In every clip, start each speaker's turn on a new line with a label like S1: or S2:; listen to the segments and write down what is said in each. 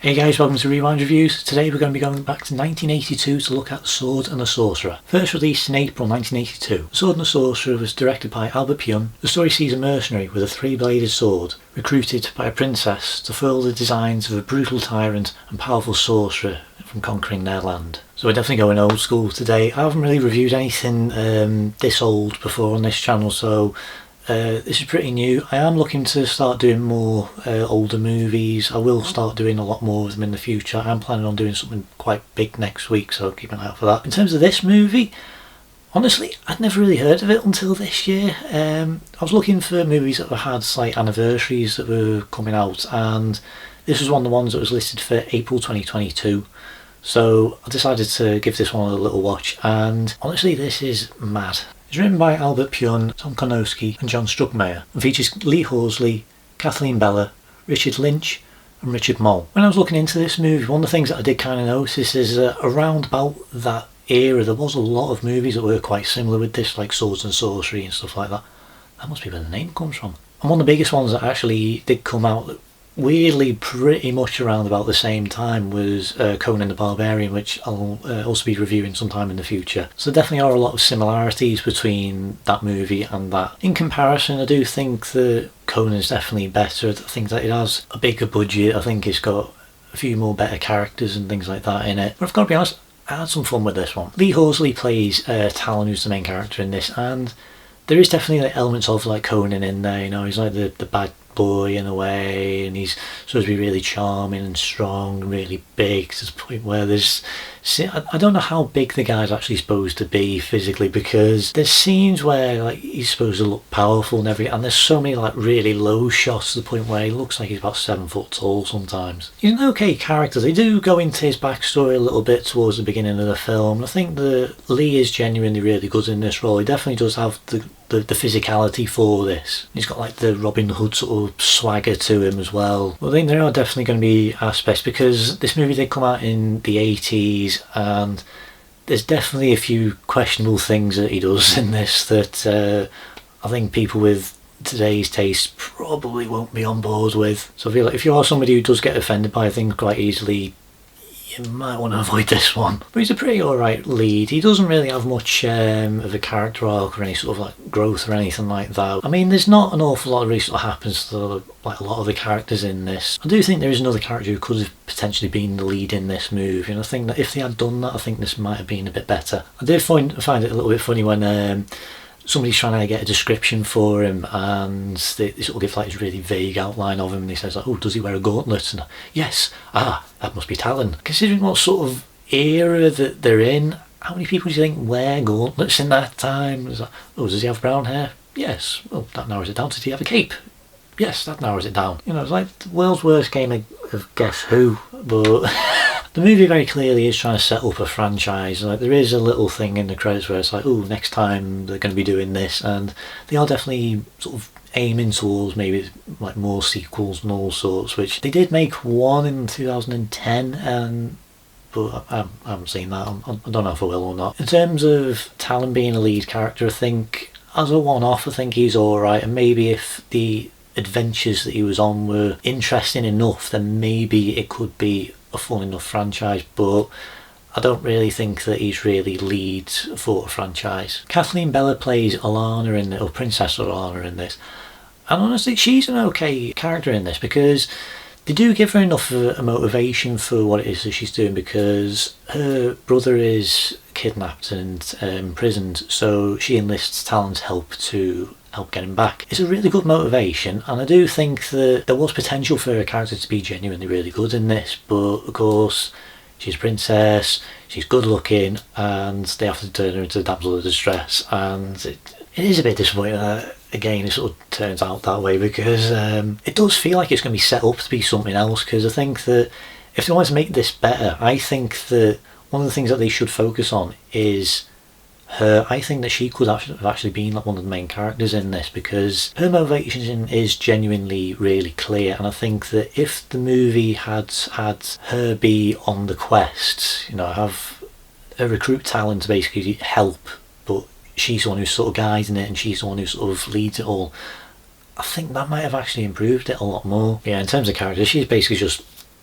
S1: Hey guys, welcome to Rewind Reviews. Today we're going to be going back to 1982 to look at The Sword and the Sorcerer. First released in April 1982, The Sword and the Sorcerer was directed by Albert Pyun. The story sees a mercenary with a three-bladed sword recruited by a princess to foil the designs of a brutal tyrant and powerful sorcerer from conquering their land. So we're definitely going old school today. I haven't really reviewed anything this old before on this channel, so this is pretty new. I am looking to start doing more older movies. I will start doing a lot more of them in the future. I'm planning on doing something quite big next week, so keep an eye out for that. In terms of this movie, honestly, I'd never really heard of it until this year. I was looking for movies that had like anniversaries that were coming out, and this was one of the ones that was listed for April 2022. So I decided to give this one a little watch, and honestly, this is mad. It's written by Albert Pyun, Tom Konowski and John Struckmeyer, and features Lee Horsley, Kathleen Beller, Richard Lynch and Richard Moll. When I was looking into this movie, one of the things that I did kind of notice is that around about that era there was a lot of movies that were quite similar with this, like Swords and Sorcery and stuff like that. That must be where the name comes from. And one of the biggest ones that actually did come out weirdly pretty much around about the same time was Conan the Barbarian, which I'll also be reviewing sometime in the future. So there definitely are a lot of similarities between that movie and that. In comparison, I do think that Conan's definitely better. I think that it has a bigger budget. I think it's got a few more better characters and things like that in it. But I've got to be honest, I had some fun with this one. Lee Horsley plays Talon, who's the main character in this, and there is definitely like elements of like Conan in there. You know, he's like the bad boy in a way, and he's supposed to be really charming and strong and really big, to the point where there's, I don't know how big the guy's actually supposed to be physically, because there's scenes where like he's supposed to look powerful and everything, and there's so many like really low shots to the point where he looks like he's about 7 foot tall sometimes. He's an okay character. They do go into his backstory a little bit towards the beginning of the film. I think that Lee is genuinely really good in this role. He definitely does have the physicality for this. He's got like the Robin Hood sort of swagger to him as well. Well, I think there are definitely going to be aspects, because this movie did come out in the 80s, and there's definitely a few questionable things that he does in this that I think people with today's taste probably won't be on board with. So I feel like if you are somebody who does get offended by things quite easily, you might want to avoid this one. But he's a pretty alright lead. He doesn't really have much of a character arc or any sort of like growth or anything like that. I mean, there's not an awful lot of really sort of happens to like a lot of the characters in this. I do think there is another character who could have potentially been the lead in this movie, and I think that if they had done that, I think this might have been a bit better. I did find it a little bit funny when somebody's trying to get a description for him, and they sort of give like this really vague outline of him, and he says like, oh, does he wear a gauntlet? And yes, that must be Talon. Considering what sort of era that they're in, how many people do you think wear gauntlets in that time? It's like, oh, does he have brown hair? Yes. Well, that narrows it down. Does he have a cape? Yes, that narrows it down. You know, it's like the world's worst game of Guess Who, but the movie very clearly is trying to set up a franchise. Like, there is a little thing in the credits where it's like, oh, next time they're going to be doing this, and they are definitely sort of aiming towards maybe like more sequels and all sorts, which they did make one in 2010, but I haven't seen that. I don't know if I will or not. In terms of Talon being a lead character, I think as a one-off, I think he's alright, and maybe if the adventures that he was on were interesting enough, then maybe it could be a fun enough franchise, but I don't really think that he's really lead for a franchise. Kathleen Beller plays Alana in or Princess Alana in this, and honestly she's an okay character in this, because they do give her enough of a motivation for what it is that she's doing, because her brother is kidnapped and imprisoned, so she enlists Talon's help to help get him back. It's a really good motivation, and I do think that there was potential for her character to be genuinely really good in this, but of course she's a princess, she's good looking, and they have to turn her into a damsel of distress, and it is a bit disappointing that again it sort of turns out that way, because it does feel like it's going to be set up to be something else. Because I think that if they want to make this better, I think that one of the things that they should focus on is her. I think that she could have actually been like one of the main characters in this, because her motivation is genuinely really clear, and I think that if the movie had her be on the quest, you know, have a recruit Talon to basically help, but she's the one who's sort of guiding it and she's the one who sort of leads it all, I think that might have actually improved it a lot more. Yeah, in terms of character, she's basically just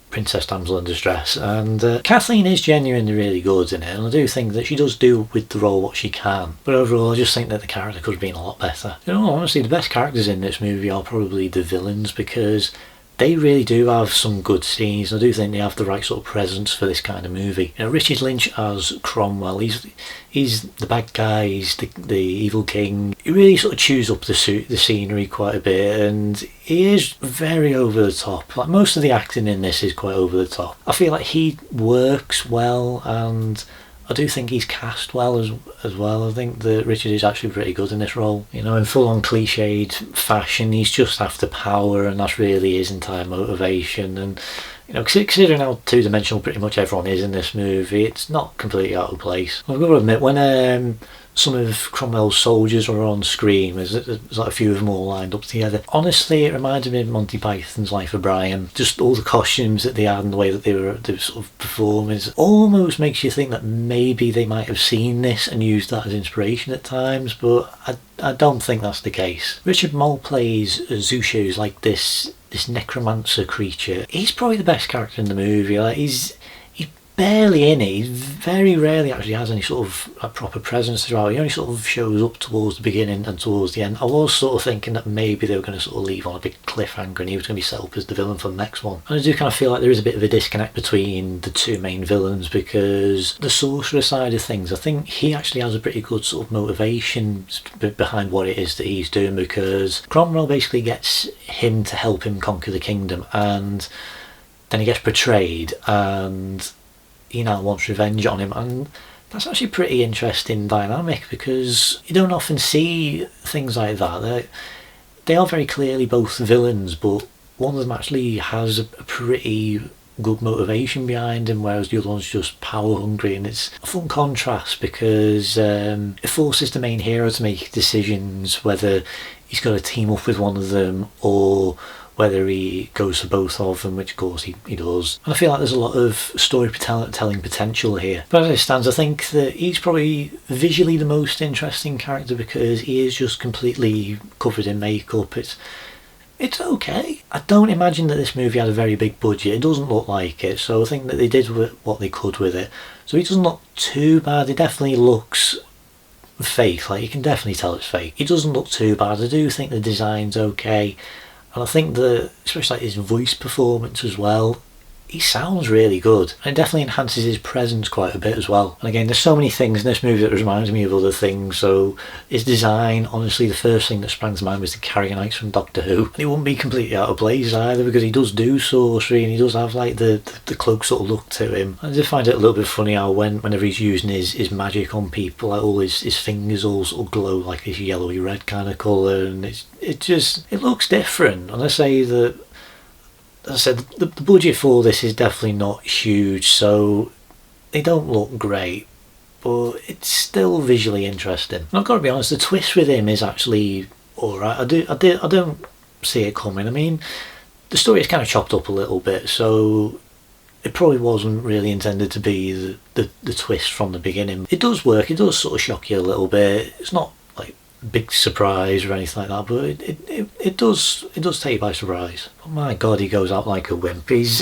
S1: princess damsel in distress, and Kathleen is genuinely really good in it, and I do think that she does do with the role what she can, but overall I just think that the character could have been a lot better. You know, honestly, the best characters in this movie are probably the villains, because they really do have some good scenes. I do think they have the right sort of presence for this kind of movie. You know, Richard Lynch as Cromwell, he's the bad guy, he's the evil king. He really sort of chews up the scenery quite a bit, and he is very over the top. Like, most of the acting in this is quite over the top. I feel like he works well, and I do think he's cast well as well. I think that Richard is actually pretty good in this role. You know, in full-on cliched fashion, he's just after power, and that's really his entire motivation. And, you know, considering how two-dimensional pretty much everyone is in this movie, it's not completely out of place. I've got to admit, when some of Cromwell's soldiers were on screen, there's like a few of them all lined up together. Honestly, it reminded me of Monty Python's Life of Brian. Just all the costumes that they had and the way that they were sort of performing, it almost makes you think that maybe they might have seen this and used that as inspiration at times, but I don't think that's the case. Richard Moll plays Xusia, who's like this necromancer creature. He's probably the best character in the movie. Like, he's barely in it. He very rarely actually has any sort of a proper presence throughout. He only sort of shows up towards the beginning and towards the end. I was sort of thinking that maybe they were going to sort of leave on a big cliffhanger and he was going to be set up as the villain for the next one. And I do kind of feel like there is a bit of a disconnect between the two main villains, because the sorcerer side of things, I think he actually has a pretty good sort of motivation behind what it is that he's doing, because Cromwell basically gets him to help him conquer the kingdom, and then he gets betrayed, and he now wants revenge on him, and that's actually a pretty interesting dynamic, because you don't often see things like that. They are very clearly both villains, but one of them actually has a pretty good motivation behind him, whereas the other one's just power hungry, and it's a fun contrast, because it forces the main hero to make decisions whether he's got to team up with one of them or whether he goes for both of them, which of course he does. And I feel like there's a lot of storytelling potential here. But as it stands, I think that he's probably visually the most interesting character, because he is just completely covered in makeup. It's okay. I don't imagine that this movie had a very big budget. It doesn't look like it, so I think that they did what they could with it. So it doesn't look too bad. It definitely looks fake. Like, you can definitely tell it's fake. It doesn't look too bad. I do think the design's okay. And I think that, especially like his voice performance as well, he sounds really good. And it definitely enhances his presence quite a bit as well. And again, there's so many things in this movie that reminds me of other things. So his design, honestly, the first thing that sprang to mind was the Carriganites from Doctor Who. And he wouldn't be completely out of place either, because he does do sorcery and he does have like the cloak sort of look to him. I just find it a little bit funny how whenever he's using his magic on people, like all his fingers all sort of glow like this yellowy red kind of colour, and it looks different. And I say that, as I said, the budget for this is definitely not huge, so they don't look great, but it's still visually interesting. And I've got to be honest, the twist with him is actually alright. I don't see it coming. I mean, the story is kind of chopped up a little bit, so it probably wasn't really intended to be the twist from the beginning. It does work. It does sort of shock you a little bit. It's not like big surprise or anything like that, but it does take you by surprise. But my god, he goes out like a wimp. He's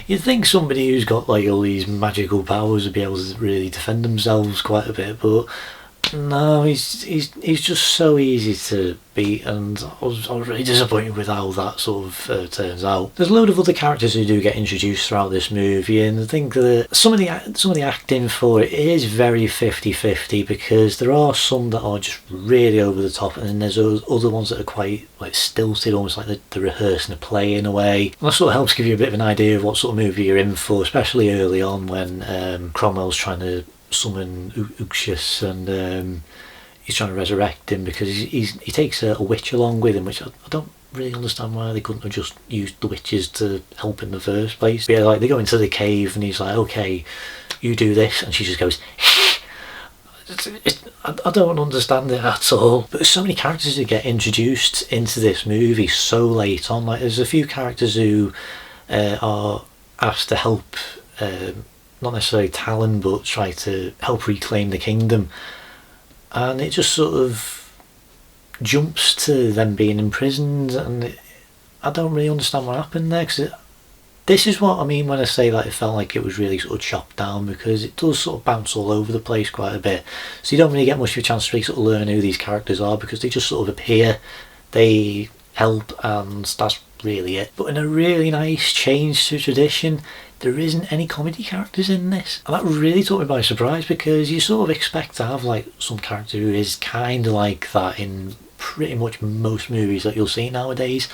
S1: you'd think somebody who's got like all these magical powers would be able to really defend themselves quite a bit, but no, he's just so easy to beat, and I was really disappointed with how that sort of turns out. There's a load of other characters who do get introduced throughout this movie, and I think that some of the acting for it is very 50-50, because there are some that are just really over the top, and then there's other ones that are quite like stilted, almost like they're rehearsing a play in a way. And that sort of helps give you a bit of an idea of what sort of movie you're in for, especially early on when Cromwell's trying to summon Xusia, and he's trying to resurrect him, because he takes a witch along with him, which I don't really understand why they couldn't have just used the witches to help in the first place. But yeah, like they go into the cave and he's like, okay, you do this, and she just goes I don't understand it at all. But there's so many characters who get introduced into this movie so late on. Like, there's a few characters who are asked to help not necessarily Talon, but try to help reclaim the kingdom, and it just sort of jumps to them being imprisoned, and I don't really understand what happened there, because This is what I mean when I say that it felt like it was really sort of chopped down, because it does sort of bounce all over the place quite a bit. So you don't really get much of a chance to really sort of learn who these characters are, because they just sort of appear, they help, and that's really it. But in a really nice change to tradition, there isn't any comedy characters in this. And that really took me by surprise, because you sort of expect to have like some character who is kind of like that in pretty much most movies that you'll see nowadays.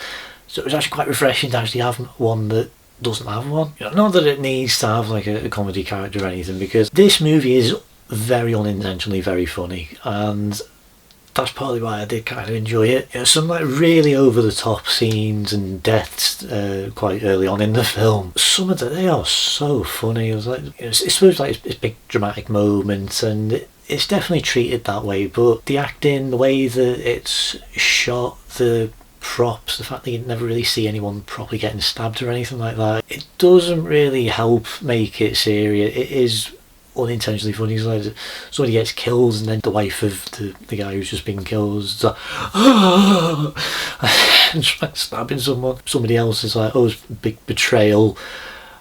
S1: So it was actually quite refreshing to actually have one that doesn't have one. You know, not that it needs to have like a comedy character or anything, because this movie is very unintentionally very funny, and that's partly why I did kind of enjoy it. You know, some like really over the top scenes and deaths quite early on in the film. Some of them, they are so funny. It was like, you know, it's supposed to like it's big dramatic moments, and it's definitely treated that way. But the acting, the way that it's shot, the props, the fact that you never really see anyone properly getting stabbed or anything like that, it doesn't really help make it serious. It is unintentionally funny. It's like somebody gets killed, and then the wife of the guy who's just been killed is like, and stabbing someone. Somebody else is like, oh, it's a big betrayal,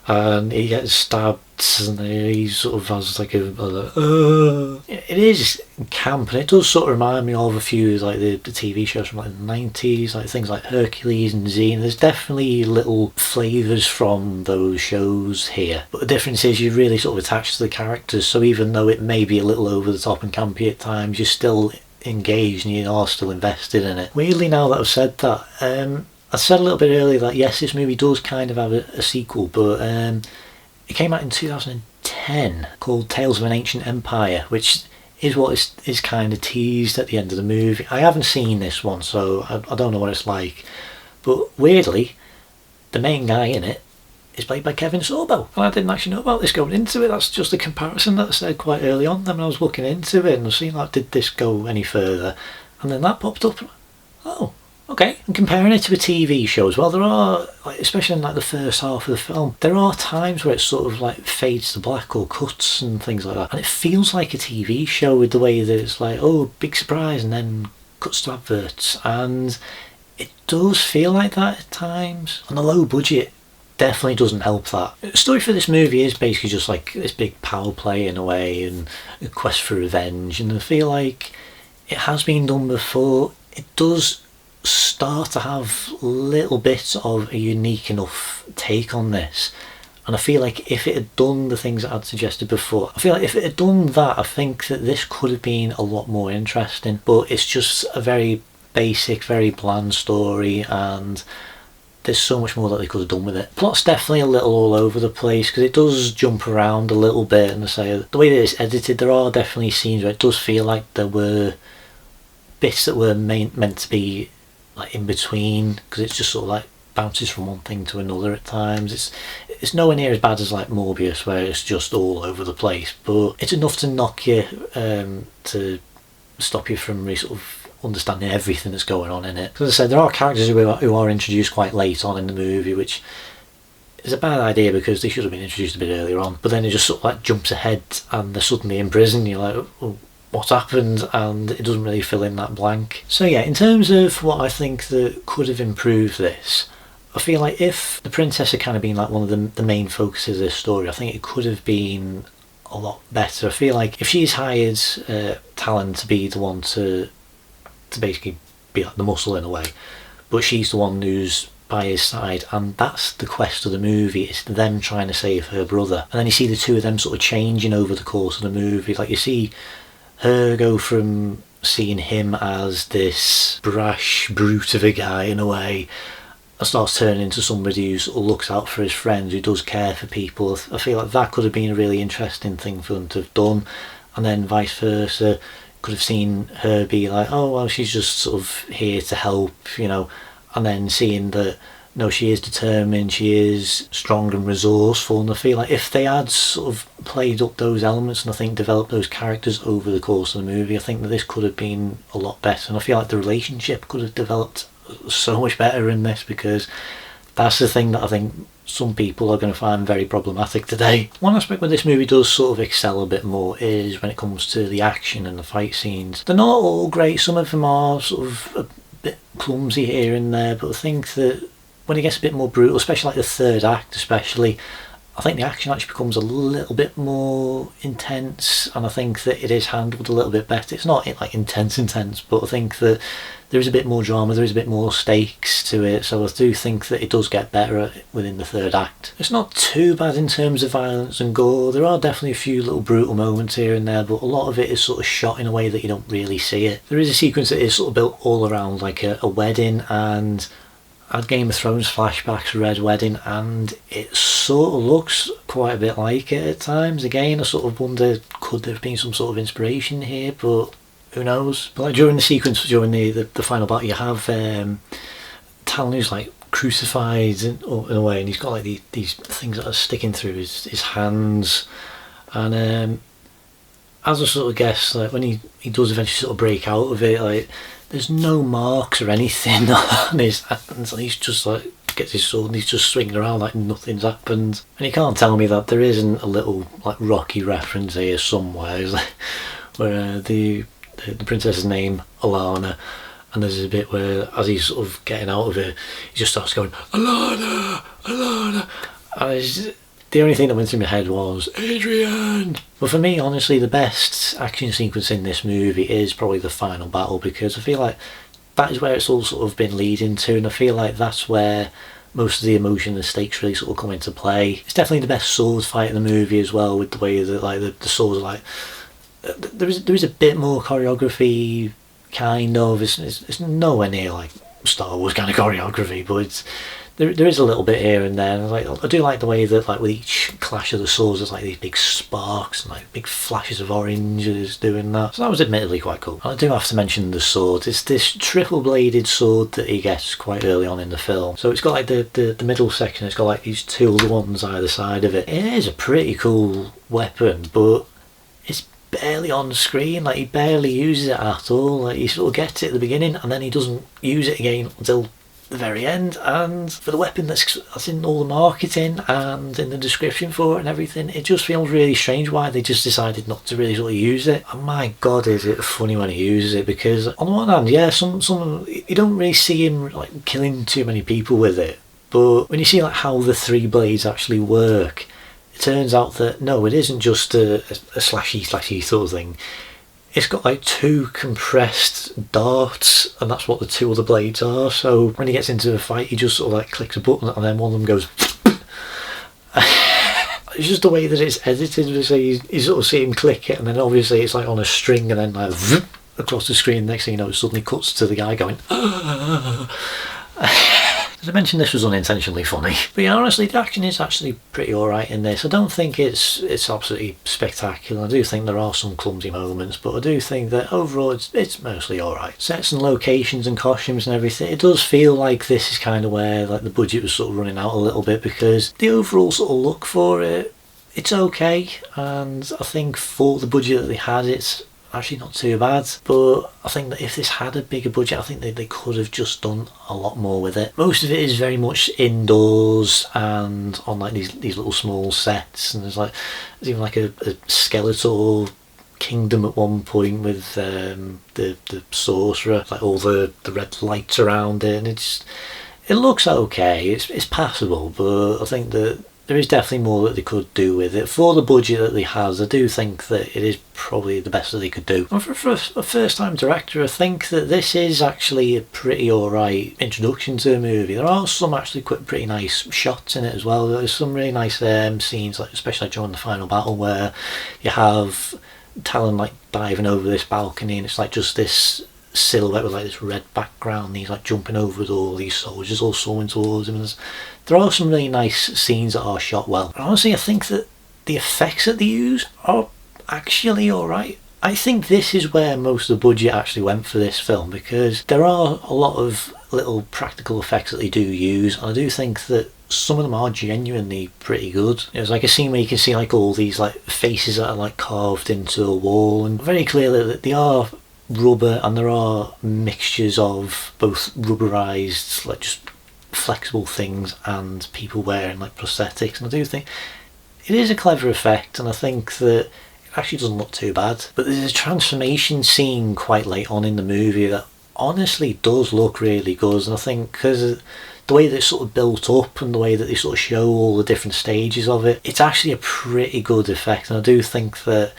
S1: and he gets stabbed, and he sort of has like it is camp, and it does sort of remind me of a few like the TV shows from like the 90s, like things like Hercules and Z, and there's definitely little flavours from those shows here. But the difference is you're really sort of attached to the characters, so even though it may be a little over the top and campy at times, you're still engaged and you are still invested in it. Weirdly, now that I've said that, I said a little bit earlier that yes, this movie does kind of have a sequel, but it came out in 2010 called Tales of an Ancient Empire, which is what is kind of teased at the end of the movie. I haven't seen this one, so I don't know what it's like, but weirdly, the main guy in it is played by Kevin Sorbo, and I didn't actually know about this going into it. That's just a comparison that I said quite early on. Then when I was looking into it and I was seeing like, did this go any further? And then that popped up. Oh, okay. And comparing it to a TV show as well, there are, like, especially in like the first half of the film, there are times where it sort of like fades to black or cuts and things like that, and it feels like a TV show with the way that it's like, oh, big surprise, and then cuts to adverts, and it does feel like that at times. On the low budget, definitely doesn't help that. The story for this movie is basically just like this big power play in a way, and a quest for revenge, and I feel like it has been done before. It does start to have little bits of a unique enough take on this, and I feel like if it had done the things that I'd suggested before, I feel like if it had done that, I think that this could have been a lot more interesting. But it's just a very basic, very bland story, and there's so much more that they could have done with it. Plot's definitely a little all over the place, because it does jump around a little bit, and I say the way that it's edited, there are definitely scenes where it does feel like there were bits that were meant to be like in between, because it's just sort of like bounces from one thing to another at times. It's nowhere near as bad as like Morbius, where it's just all over the place, but it's enough to knock you, to stop you from really sort of understanding everything that's going on in it. As I said, there are characters who are introduced quite late on in the movie, which is a bad idea because they should have been introduced a bit earlier on, but then it just sort of like jumps ahead and they're suddenly in prison. You're like, oh, what happened? And it doesn't really fill in that blank. So yeah, in terms of what I think that could have improved this, I feel like if the princess had kind of been like one of the main focuses of this story, I think it could have been a lot better. I feel like if she's hired Talon to be the one to basically be like the muscle in a way, but she's the one who's by his side, and that's the quest of the movie. It's them trying to save her brother, and then you see the two of them sort of changing over the course of the movie. Like you see her go from seeing him as this brash brute of a guy in a way, and starts turning into somebody who sort of looks out for his friends, who does care for people. I feel like that could have been a really interesting thing for them to have done, and then vice versa. Could have seen her be like, oh well, she's just sort of here to help, you know, and then seeing that no, she is determined, she is strong and resourceful. And I feel like if they had sort of played up those elements and I think developed those characters over the course of the movie, I think that this could have been a lot better. And I feel like the relationship could have developed so much better in this, because that's the thing that I think some people are going to find very problematic today. One aspect where this movie does sort of excel a bit more is when it comes to the action and the fight scenes. They're not all great, some of them are sort of a bit clumsy here and there, but I think that when it gets a bit more brutal, especially like the third act especially, I think the action actually becomes a little bit more intense, and I think that it is handled a little bit better. It's not like intense, but I think that there is a bit more drama, there is a bit more stakes to it, so I do think that it does get better within the third act. It's not too bad in terms of violence and gore. There are definitely a few little brutal moments here and there, but a lot of it is sort of shot in a way that you don't really see it. There is a sequence that is sort of built all around like a wedding, and had Game of Thrones flashbacks, Red Wedding, and it sort of looks quite a bit like it at times. Again, I sort of wonder, could there have been some sort of inspiration here, but who knows. But like during the sequence, during the final battle, you have Talon who's like crucified in a way, and he's got like these things that are sticking through his hands, and as I sort of guess, like when he does eventually sort of break out of it, like there's no marks or anything on his hands, and he's just like gets his sword and he's just swinging around like nothing's happened. And you can't tell me that there isn't a little like Rocky reference here somewhere, where the princess's name Alana, and there's a bit where as he's sort of getting out of it, he just starts going Alana, Alana, and the only thing that went through my head was Adrian. But for me, honestly, the best action sequence in this movie is probably the final battle, because I feel like that is where it's all sort of been leading to, and I feel like that's where most of the emotion and the stakes really sort of come into play. It's definitely the best sword fight in the movie as well, with the way that like the swords are like there is a bit more choreography, kind of. It's nowhere near like Star Wars kind of choreography, but there is a little bit here and there. And I do like the way that like with each clash of the swords there's like these big sparks and like big flashes of oranges doing that. So that was admittedly quite cool. And I do have to mention the sword. It's this triple bladed sword that he gets quite early on in the film. So it's got like the middle section, it's got like these two other ones either side of it. It is a pretty cool weapon, but it's barely on screen. Like he barely uses it at all. Like he sort of gets it at the beginning and then he doesn't use it again until the very end. And for the weapon that's in all the marketing and in the description for it and everything, it just feels really strange why they just decided not to really sort of use it. And my god, is it funny when he uses it, because on the one hand, yeah, some you don't really see him like killing too many people with it, but when you see like how the three blades actually work, it turns out that no, it isn't just a slashy sort of thing. It's got like two compressed darts, and that's what the two other blades are. So when he gets into a fight, he just sort of like clicks a button and then one of them goes it's just the way that it's edited. So you sort of see him click it, and then obviously it's like on a string, and then like across the screen, next thing you know it suddenly cuts to the guy going As I mentioned, this was unintentionally funny, but yeah, honestly the action is actually pretty alright in this. I don't think it's absolutely spectacular. I do think there are some clumsy moments, but I do think that overall it's mostly alright. Sets and locations and costumes and everything, it does feel like this is kind of where like the budget was sort of running out a little bit, because the overall sort of look for it's okay, and I think for the budget that they had, it's actually not too bad. But I think that if this had a bigger budget, I think they could have just done a lot more with it. Most of it is very much indoors and on like these little small sets, and there's even like a skeletal kingdom at one point with the sorcerer, like all the red lights around it, and it looks okay, it's passable, but I think that there is definitely more that they could do with it. For the budget that they have, I do think that it is probably the best that they could do. And for a first-time director, I think that this is actually a pretty alright introduction to a movie. There are some actually pretty nice shots in it as well. There's some really nice scenes, like especially during the final battle, where you have Talon like diving over this balcony, and it's like just this silhouette with like this red background, and he's like jumping over with all these soldiers all swarming towards him, and there are some really nice scenes that are shot well. And honestly, I think that the effects that they use are actually alright. I think this is where most of the budget actually went for this film, because there are a lot of little practical effects that they do use, and I do think that some of them are genuinely pretty good. There's like a scene where you can see like all these like faces that are like carved into a wall, and very clearly that they are rubber, and there are mixtures of both rubberized like just flexible things and people wearing like prosthetics, and I do think it is a clever effect, and I think that it actually doesn't look too bad. But there's a transformation scene quite late on in the movie that honestly does look really good, and I think because the way that it's sort of built up and the way that they sort of show all the different stages of it, it's actually a pretty good effect, and I do think that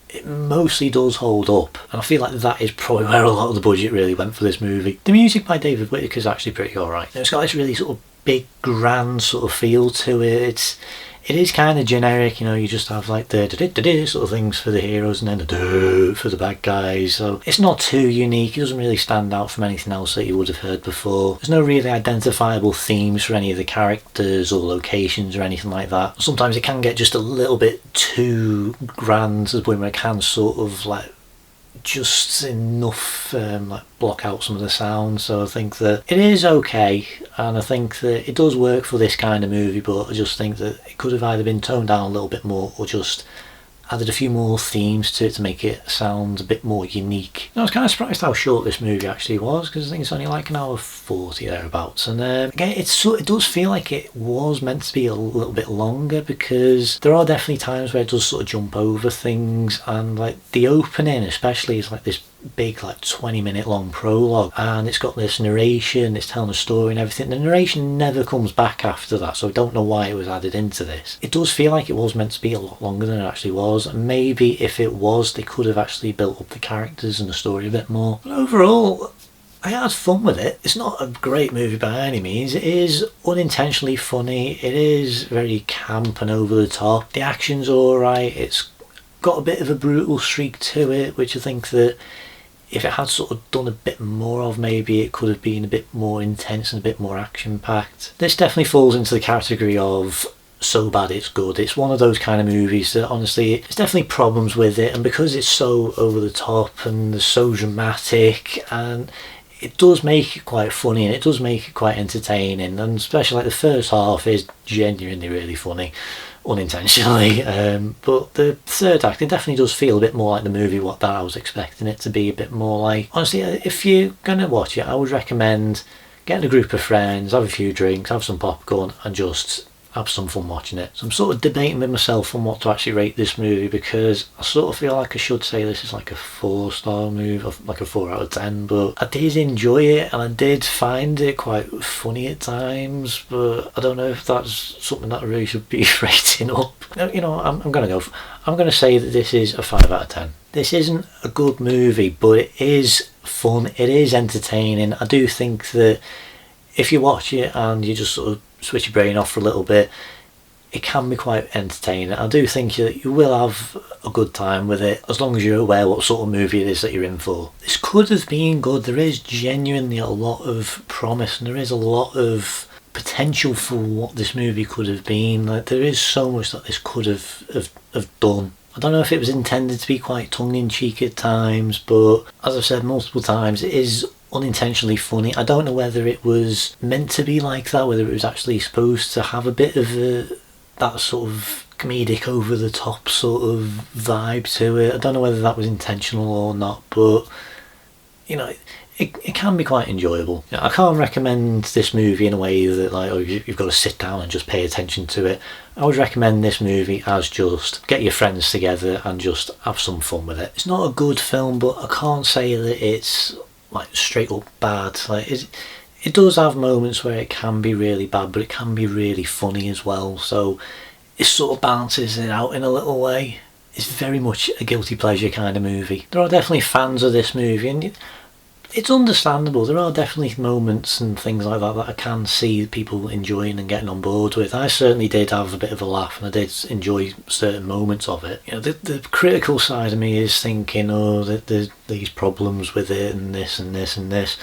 S1: it mostly does hold up, and I feel like that is probably where a lot of the budget really went for this movie. The music by David Whittaker is actually pretty alright. It's got this really sort of big, grand sort of feel to it. It is kind of generic, you know, you just have like the da-da-da-da sort of things for the heroes and then the da for the bad guys, so it's not too unique. It doesn't really stand out from anything else that you would have heard before. There's no really identifiable themes for any of the characters or locations or anything like that. Sometimes it can get just a little bit too grand to the point where it can sort of like just enough like block out some of the sounds, so I think that it is okay, and I think that it does work for this kind of movie, but I just think that it could have either been toned down a little bit more or just added a few more themes to it to make it sound a bit more unique. I was kind of surprised how short this movie actually was, because I think it's only like an hour 40 thereabouts, and again it does feel like it was meant to be a little bit longer, because there are definitely times where it does sort of jump over things, and like the opening especially is like this big like 20-minute long prologue, and it's got this narration, it's telling a story and everything. The narration never comes back after that, so I don't know why it was added into this. It does feel like it was meant to be a lot longer than it actually was, and maybe if it was, they could have actually built up the characters and the story a bit more. But overall, I had fun with it. It's not a great movie by any means. It is unintentionally funny, it is very camp and over the top. The action's alright, it's got a bit of a brutal streak to it, which I think that if it had sort of done a bit more of, maybe it could have been a bit more intense and a bit more action packed. This definitely falls into the category of so bad it's good. It's one of those kind of movies that honestly, there's definitely problems with it, and because it's so over the top and so dramatic, and it does make it quite funny and it does make it quite entertaining, and especially like the first half is genuinely really funny, unintentionally, but the third act, it definitely does feel a bit more like the movie what that I was expecting it to be, a bit more like. Honestly, if you're gonna watch it, I would recommend getting a group of friends, have a few drinks, have some popcorn, and just have some fun watching it. So I'm sort of debating with myself on what to actually rate this movie, because I sort of feel like I should say this is like a 4-star movie, like a 4 out of 10, but I did enjoy it and I did find it quite funny at times, but I don't know if that's something that I really should be rating up. You know, I'm gonna say that this is a 5 out of 10. This isn't a good movie, but it is fun, it is entertaining. I do think that if you watch it and you just sort of switch your brain off for a little bit, it can be quite entertaining. I do think that you will have a good time with it, as long as you're aware what sort of movie it is that you're in for. This could have been good. There is genuinely a lot of promise, and there is a lot of potential for what this movie could have been. Like, there is so much that this could have done. I don't know if it was intended to be quite tongue-in-cheek at times, but as I've said multiple times, it is unintentionally funny. I don't know whether it was meant to be like that, whether it was actually supposed to have a bit of that sort of comedic over the top sort of vibe to it. I don't know whether that was intentional or not, but you know, it can be quite enjoyable. You know, I can't recommend this movie in a way that like, oh, you've got to sit down and just pay attention to it. I would recommend this movie as just get your friends together and just have some fun with it. It's not a good film, but I can't say that it's like straight up bad. Like it does have moments where it can be really bad, but it can be really funny as well, so it sort of balances it out in a little way. It's very much a guilty pleasure kind of movie. There are definitely fans of this movie, and it's understandable. There are definitely moments and things like that I can see people enjoying and getting on board with. I certainly did have a bit of a laugh, and I did enjoy certain moments of it. You know, the critical side of me is thinking, oh, there's these problems with it and this and this and this.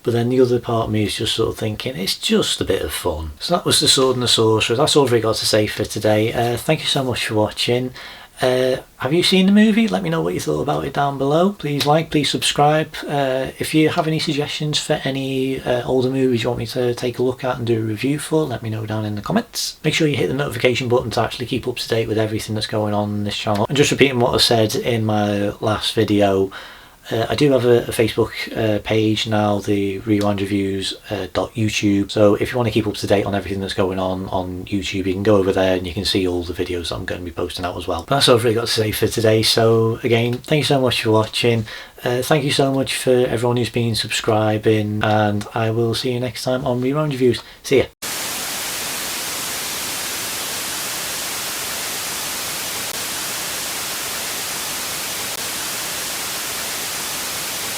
S1: But then the other part of me is just sort of thinking, it's just a bit of fun. So that was The Sword and the Sorcerer. That's all I've got to say for today. Thank you so much for watching. Have you seen the movie? Let me know what you thought about it down below. Please like, please subscribe. If you have any suggestions for any older movies you want me to take a look at and do a review for, let me know down in the comments. Make sure you hit the notification button to actually keep up to date with everything that's going on in this channel. And just repeating what I said in my last video, I do have a Facebook page now, the rewindreviews.youtube, so if you want to keep up to date on everything that's going on YouTube, you can go over there and you can see all the videos that I'm going to be posting out as well. But that's all I've really got to say for today, so again, thank you so much for watching. Thank you so much for everyone who's been subscribing, and I will see you next time on Rewind Reviews. See ya.